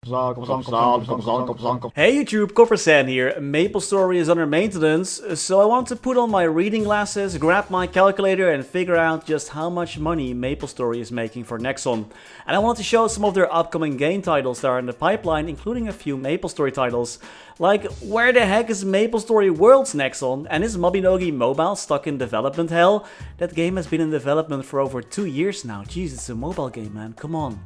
Hey YouTube, Coppersan here. MapleStory is under maintenance, so I want to put on my reading glasses, grab my calculator and figure out just how much money MapleStory is making for Nexon. And I want to show some of their upcoming game titles that are in the pipeline, including a few MapleStory titles. Like, where the heck is MapleStory Worlds Nexon? And is Mabinogi Mobile stuck in development hell? That game has been in development for over 2 years now. Jeez, it's a mobile game, man, come on.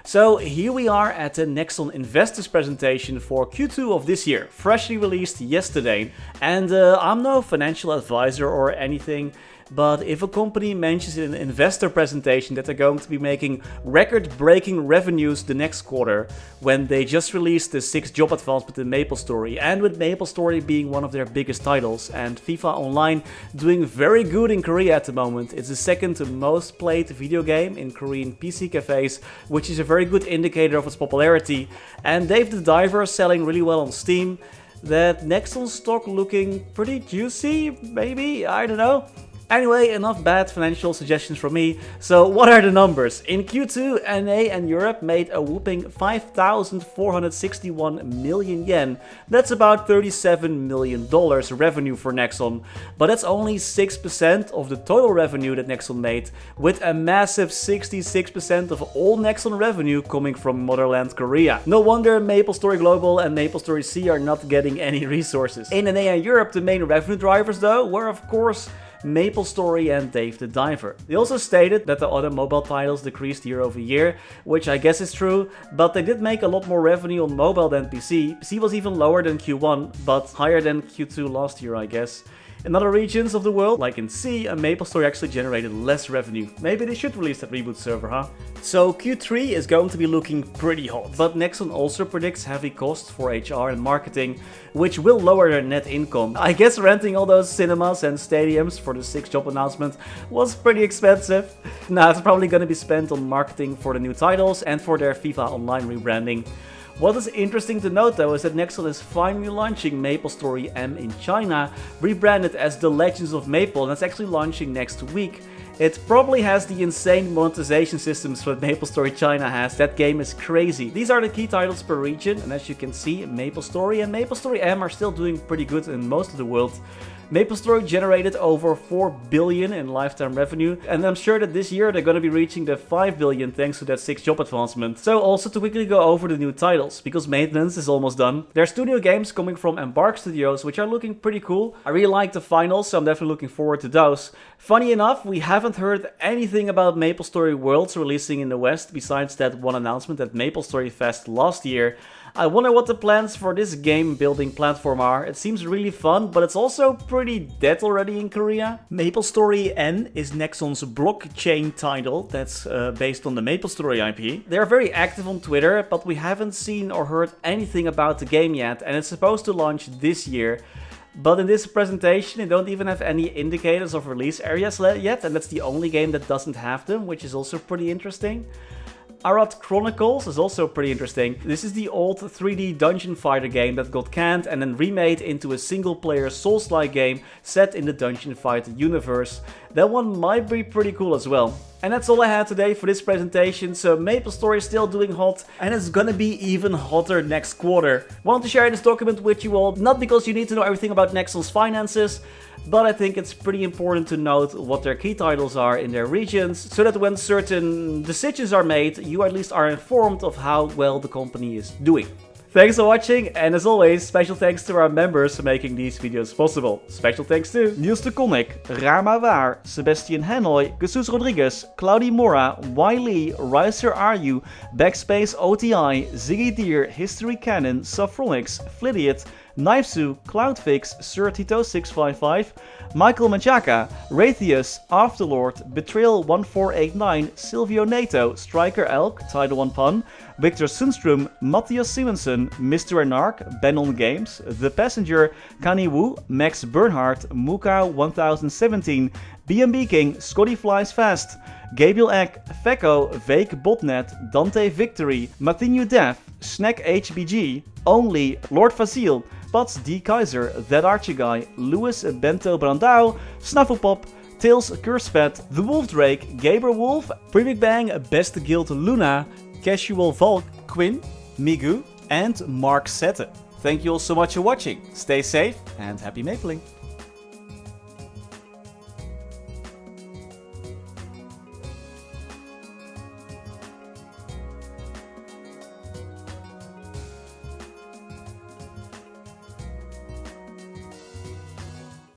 So here we are at the Nexon Investors presentation for Q2 of this year, freshly released yesterday. And I'm no financial advisor or anything, but if a company mentions in an investor presentation that they're going to be making record-breaking revenues the next quarter, when they just released the 6th job advancement in MapleStory, and with MapleStory being one of their biggest titles, and FIFA Online doing very good in Korea at the moment, it's the second most played video game in Korean PC cafes, which is a very good indicator of its popularity, and Dave the Diver selling really well on Steam, that Nexon stock looking pretty juicy, maybe, I don't know. Anyway, enough bad financial suggestions from me. So what are the numbers? In Q2, NA and Europe made a whooping 5,461 million yen. That's about $37 million revenue for Nexon. But that's only 6% of the total revenue that Nexon made, with a massive 66% of all Nexon revenue coming from motherland Korea. No wonder MapleStory Global and MapleStory C are not getting any resources. In NA and Europe, the main revenue drivers though were of course MapleStory and Dave the Diver. They also stated that the other mobile titles decreased year over year, which I guess is true, but they did make a lot more revenue on mobile than PC. PC was even lower than Q1, but higher than Q2 last year, I guess. In other regions of the world, like in C, MapleStory actually generated less revenue. Maybe they should release that reboot server, huh? So Q3 is going to be looking pretty hot, but Nexon also predicts heavy costs for HR and marketing, which will lower their net income. I guess renting all those cinemas and stadiums for the 6th job announcement was pretty expensive. Now it's probably going to be spent on marketing for the new titles and for their FIFA Online rebranding. What is interesting to note though is that Nexon is finally launching MapleStory M in China, rebranded as The Legends of Maple, and that's actually launching next week. It probably has the insane monetization systems that MapleStory China has. That game is crazy. These are the key titles per region, and as you can see, MapleStory and MapleStory M are still doing pretty good in most of the world. MapleStory generated over 4 billion in lifetime revenue, and I'm sure that this year they're going to be reaching the 5 billion thanks to that 6th job advancement. So also to quickly go over the new titles, because maintenance is almost done. There are studio games coming from Embark Studios, which are looking pretty cool. I really like the finals, so I'm definitely looking forward to those. Funny enough, we haven't heard anything about MapleStory Worlds releasing in the West, besides that one announcement at MapleStory Fest last year. I wonder what the plans for this game building platform are. It seems really fun, but it's also pretty dead already in Korea. MapleStory N is Nexon's blockchain title that's based on the MapleStory IP. They're very active on Twitter, but we haven't seen or heard anything about the game yet, and it's supposed to launch this year. But in this presentation, they don't even have any indicators of release areas yet, and that's the only game that doesn't have them, which is also pretty interesting. Arad Chronicles is also pretty interesting. This is the old 3D dungeon fighter game that got canned and then remade into a single-player Souls-like game set in the dungeon fighter universe. That one might be pretty cool as well. And that's all I had today for this presentation, so MapleStory is still doing hot, and it's gonna be even hotter next quarter. Want to share this document with you all, not because you need to know everything about Nexon's finances, but I think it's pretty important to note what their key titles are in their regions, so that when certain decisions are made, you at least are informed of how well the company is doing. Thanks for watching, and as always, special thanks to our members for making these videos possible. Special thanks to Niels de Coninck, Raar maar waar, Sebastian Hanoy, Jesus Rodriguez, Claudie Mora, Wiley, Riser Are BackSpaceOTI, Ziggy Deer, Historycanon, Saffronyx, Flidiot, Knifesu, Cloudfix, Tito655, Michael Manchaka, Raytheus, Afterlord, Betrayal 1489, Silvio Nato, Striker Elk, Title 1 Pun, Victor Sundstrom, Mathias Simonsson, Mr. Anark, Ben on Games, The Passenger, Kani Wu, Max Bernhardt, Muka 1017, BNB King, Scotty Flies Fast, Gabriel Eck, Fecco, Vake Botnet, Dante Victory, Mathinu Dev, Snack HBG, Only, Lord Fazil, Pats D. Kaiser, That Archie Guy, Louis Bento Brandao, Snufflepop, Tails Curspet, The Wolf Drake, Gabriel Wolf, Pre-Big Bang, Best Guild Luna, Casual Volk, Quinn, Migu, and Mark Sette. Thank you all so much for watching. Stay safe and happy mapling.